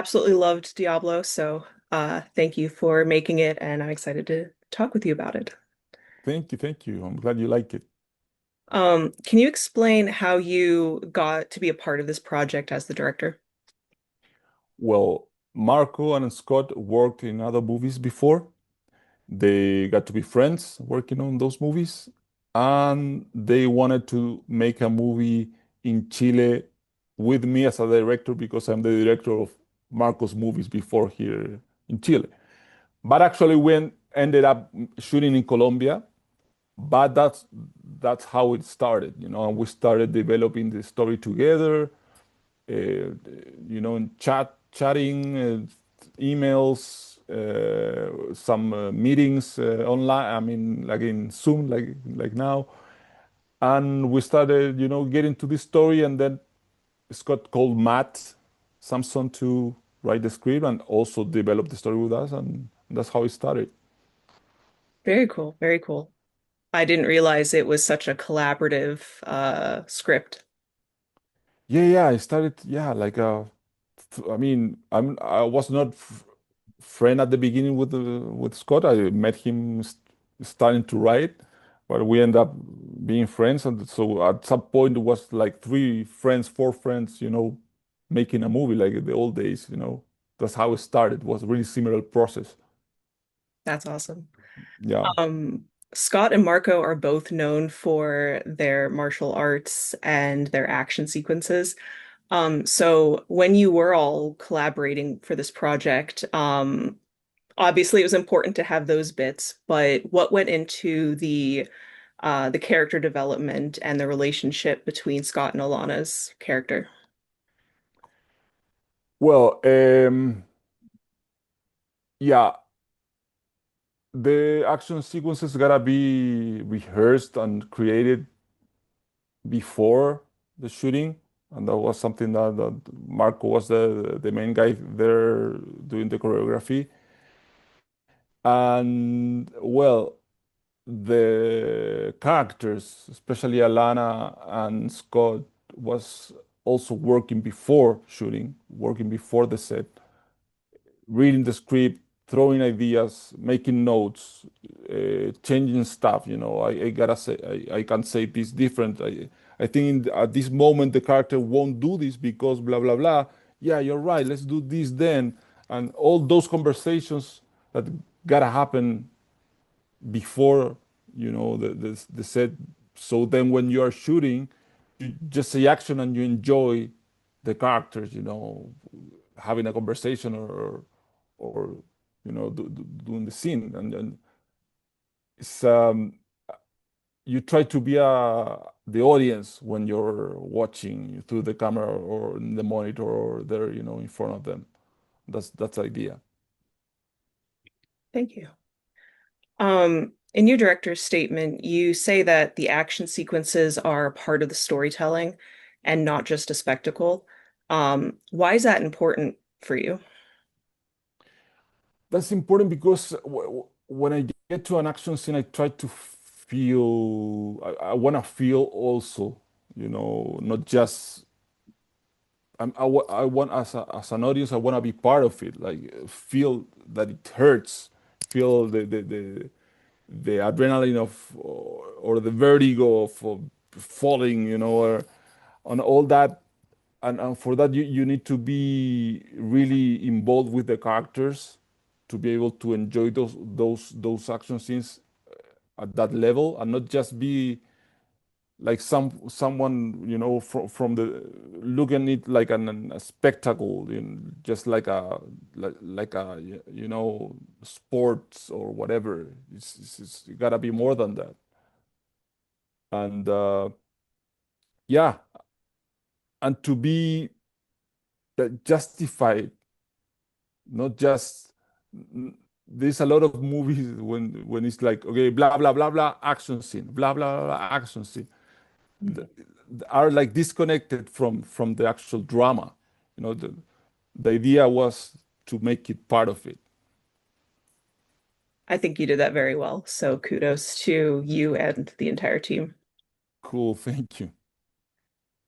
absolutely loved Diablo, so thank you for making it, and I'm excited to talk with you about it. Thank you, thank you. I'm glad you like it. Can you explain how you got to be a part of this project as the director? Well, Marco and Scott worked in other movies before. They got to be friends working on those movies, and they wanted to make a movie in Chile with me as a director because I'm the director of Marco's movies before here in Chile. But actually, we ended up shooting in Colombia. But that's how it started, and we started developing the story together, in chatting, emails, some meetings online. I mean, like in Zoom, like now. And we started, getting to this story, and then Scott called Matt Samson to write the script and also develop the story with us, and that's how it started. Very cool, very cool. I didn't realize it was such a collaborative script. Yeah, yeah, I started, yeah, I mean, I was not friend at the beginning with Scott. I met him starting to write, but we end up being friends. And so at some point it was like three friends, four friends, making a movie like in the old days. That's how it started. It was a really similar process. That's awesome. Yeah. Um, Scott and Marco are both known for their martial arts and their action sequences. So when you were all collaborating for this project, obviously it was important to have those bits, but what went into the character development and the relationship between Scott and Alana's character? Well, yeah, the action sequences gotta be rehearsed and created before the shooting, and that was something that Marco was the main guy there doing the choreography. And well, the characters, especially Alana and Scott, was also working before shooting, working before the set, reading the script, throwing ideas, making notes, changing stuff. I gotta say, I can say this different. I think at this moment the character won't do this because blah blah blah. Yeah, you're right. Let's do this then, and all those conversations that gotta happen before the set. So then when you are shooting, you just say action and you enjoy the characters. Having a conversation or doing the scene, and it's you try to be the audience when you're watching through the camera or in the monitor or there, in front of them. That's the idea. Thank you. In your director's statement, you say that the action sequences are part of the storytelling and not just a spectacle. Why is that important for you? That's important because when I get to an action scene, I try to feel, I want to feel also, not just, I want as an audience, I want to be part of it, like feel that it hurts, feel the adrenaline or the vertigo of falling, or on all that. And for that, you need to be really involved with the characters to be able to enjoy those action scenes at that level and not just be like someone from the looking it like a spectacle, just like a sports or whatever. It's gotta be more than that. And yeah, and to be justified, not just there's a lot of movies when it's like, okay, blah blah blah blah action scene, blah blah blah blah, action scene, th- are like disconnected from the actual drama. The idea was to make it part of it. I think you did that very well. So kudos to you and the entire team. Cool. Thank you.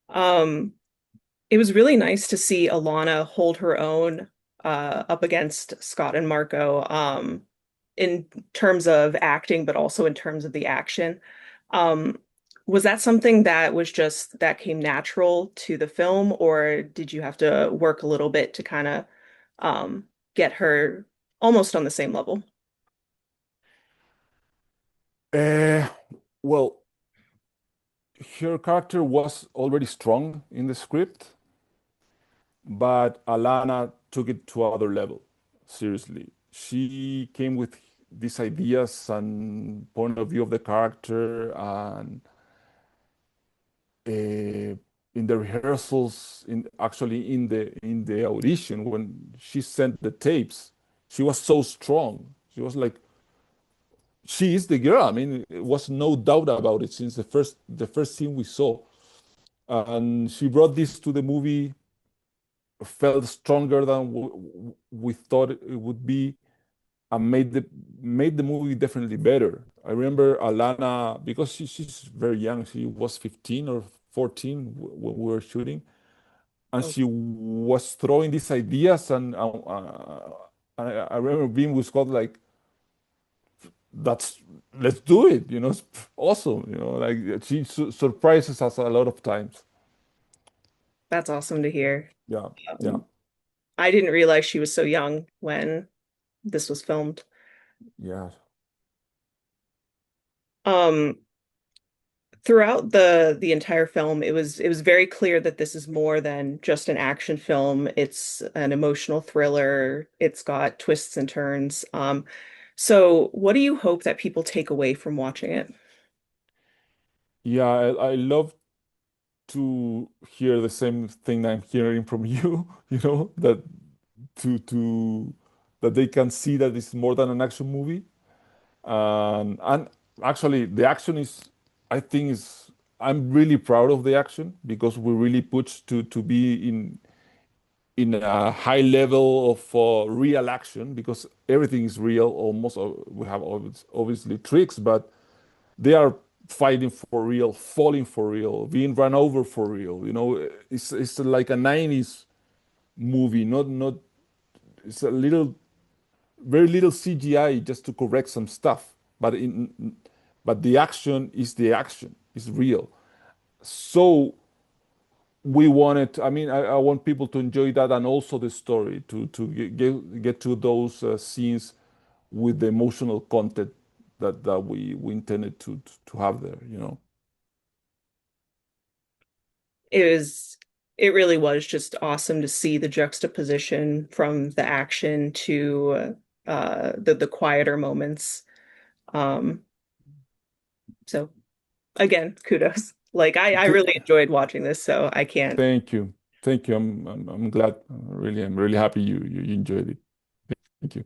Um, it was really nice to see Alana hold her own up against Scott and Marco, in terms of acting, but also in terms of the action. Um, was that something that was just that came natural to the film, or did you have to work a little bit to kind of get her almost on the same level? Uh, well, her character was already strong in the script, but Alana took it to another level. Seriously, she came with these ideas and point of view of the character, and uh, in the rehearsals, in actually in the audition when she sent the tapes, she was so strong. She was like, she is the girl. I mean, it was no doubt about it since the first scene we saw, and she brought this to the movie. Felt stronger than we thought it would be, and made the movie definitely better. I remember Alana because she's very young. She was 15 or 14 when we were shooting, and Oh, she was throwing these ideas. And I remember being with Scott like, "That's let's do it." You know, it's awesome. You know, like she surprises us a lot of times. that's awesome to hear. Yeah, yeah, Um, I didn't realize she was so young when this was filmed. yeah. Um, Throughout the entire film, it was very clear that this is more than just an action film. It's an emotional thriller. It's got twists and turns. So what do you hope that people take away from watching it? Yeah, I love to hear the same thing I'm hearing from you, you know, that to that they can see that it's more than an action movie. And actually the action is, I think is, I'm really proud of the action because we really pushed to be in a high level of real action because everything is real almost. We have obviously tricks, but they are fighting for real, falling for real, being run over for real. You know, it's like a 90s movie, not it's a little very little CGI just to correct some stuff. But the action is the action, is real. So we wanted, I mean, I want people to enjoy that and also the story to get to those scenes with the emotional content that we intended to have there, you know. It was it really was just awesome to see the juxtaposition from the action to the quieter moments. Um, so again, kudos. Like I Th- really enjoyed watching this, so I can't. Thank you. Thank you. I'm glad. I'm really happy you enjoyed it. Thank you.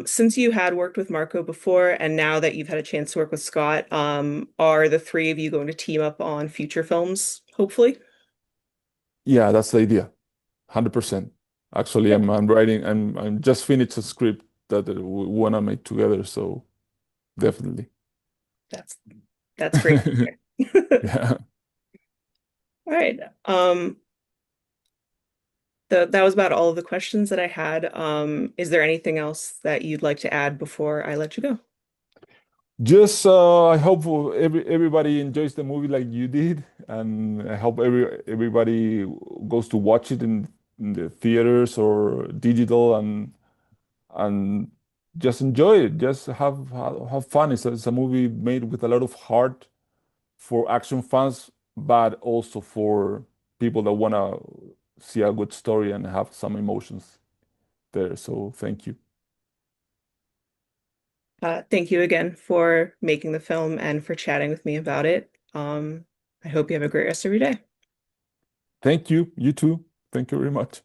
Since you had worked with Marco before, and now that you've had a chance to work with Scott, are the three of you going to team up on future films, hopefully? Yeah, that's the idea. 100%. Actually, I'm writing. I'm just finished a script that we wanna make together. So definitely. That's that's great. All Yeah. right. That was about all of the questions that I had. Is there anything else that you'd like to add before I let you go? Just I hope everybody enjoys the movie like you did, and I hope everybody goes to watch it in the theaters or digital and just enjoy it. Just have fun. It's a movie made with a lot of heart for action fans, but also for people that wanna see a good story and have some emotions there. So thank you. Thank you again for making the film and for chatting with me about it. I hope you have a great rest of your day. Thank you. You too. Thank you very much.